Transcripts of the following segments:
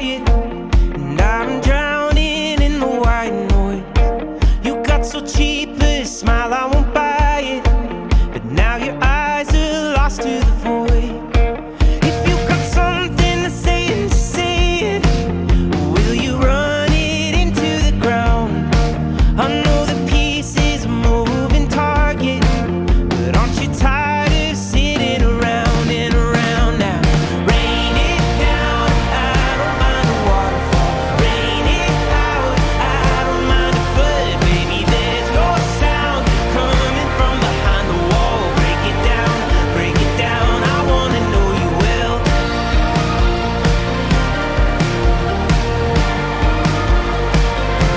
quiet, and I'm drowning in the white noise. You got so cheap, a smile, I won't buy it, but now your eyes are lost to the void. If you got something to say, just say it. Will you run it into the ground? I know the peace is a moving target, but aren't you tired of sitting around and around now? Rain it down, I don't mind the waterfall. Rain it out, I don't mind the flood. Baby, there's no sound coming from behind the wall. Break it down, I wanna know you will.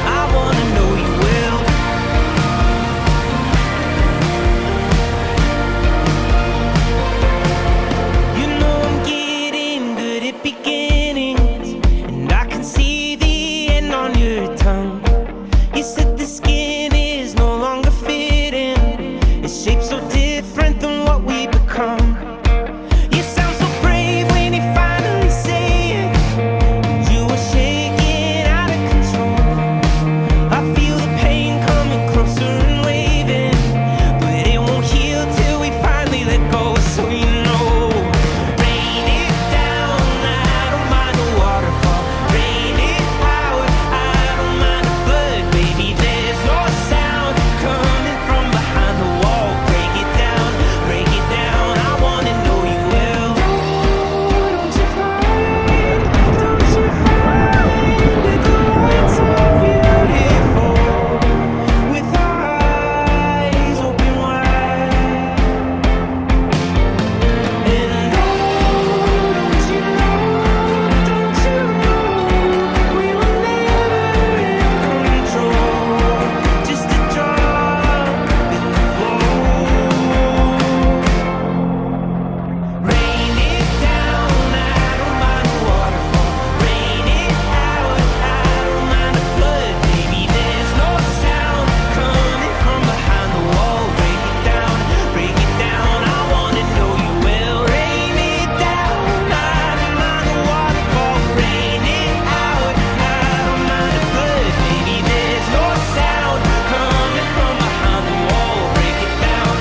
I wanna know you will. You know I'm getting good at beginnings, and I can see the end on your tongue. You said the skin is no longer fitting, it's shaped so different than what we become. You sound so brave when you finally say it, and you were shaking out of control. I feel the pain coming closer and waving, but it won't heal till we finally let go. So you know, rain it down, I don't mind the waterfall. Rain it out, I don't mind the flood. Baby, there's no sound coming from behind the wall. Break it down, I wanna know you will. Don't you find that the lights are beautiful with our eyes open wide? And don't you know, we were never in control, just a drop in the flow. Rain it down, I don't mind the waterfall. Rain it out, I don't mind the flood. Baby, there's no sound coming from behind the wall. Break it down, I wanna know you will. Rain it down, I don't mind the waterfall. Rain it out, I don't mind the flood. Baby, there's no sound coming from behind the wall. Break it down,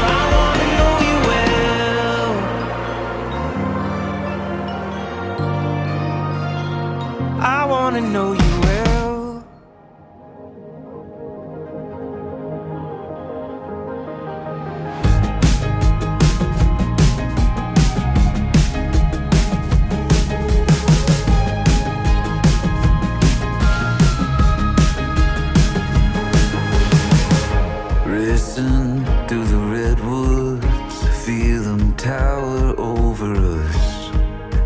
I wanna know you will. I wanna know you will. Racing through the redwoods, feel them tower over us,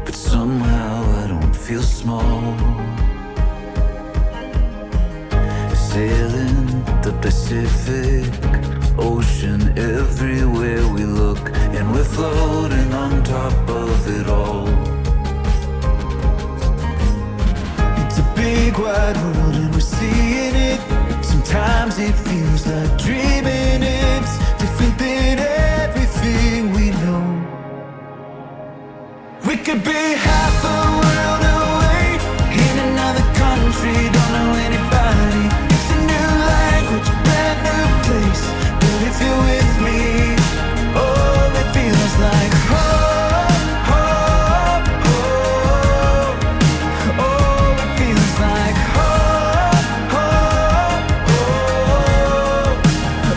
but somehow I don't feel small. Sailing the Pacific Ocean everywhere we look, and we're floating on top of it all. It's a big wide world and we're seeing it. Sometimes it feels like dreaming. It's different than everything we know. We could be half a world away in another country, don't know anybody. It's a new language, a brand new place. But if you're with me, oh, it feels like home, home, home. Oh, it feels like home, home, home.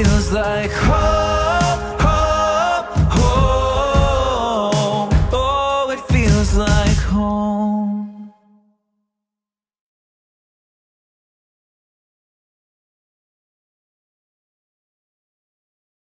feels like home.